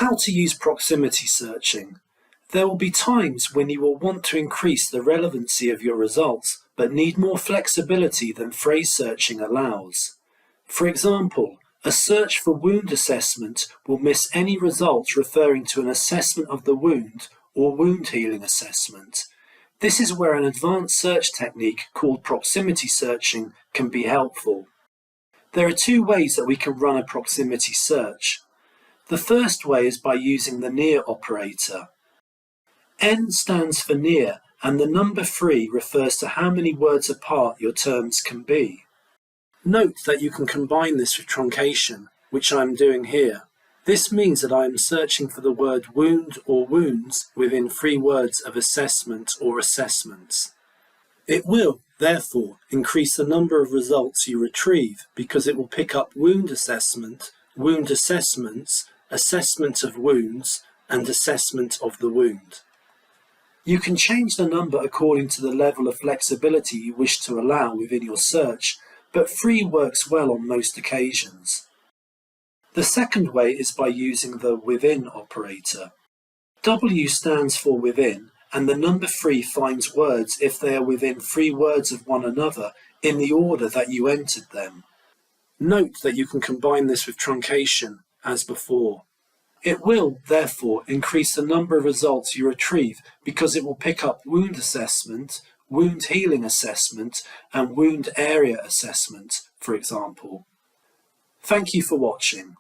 How to use proximity searching. There will be times when you will want to increase the relevancy of your results, but need more flexibility than phrase searching allows. For example, a search for wound assessment will miss any results referring to an assessment of the wound or wound healing assessment. This is where an advanced search technique called proximity searching can be helpful. There are two ways that we can run a proximity search. The first way is by using the near operator. N stands for near, and the number 3 refers to how many words apart your terms can be. Note that you can combine this with truncation, which I am doing here. This means that I am searching for the word wound or wounds within 3 words of assessment or assessments. It will, therefore, increase the number of results you retrieve because it will pick up wound assessment, wound assessments, assessment of wounds, and assessment of the wound. You can change the number according to the level of flexibility you wish to allow within your search, but 3 works well on most occasions. The second way is by using the within operator. W stands for within, and the number 3 finds words if they are within 3 words of one another in the order that you entered them. Note that you can combine this with truncation, as before. It will, therefore, increase the number of results you retrieve because it will pick up wound assessment, wound healing assessment, and wound area assessment, for example. Thank you for watching.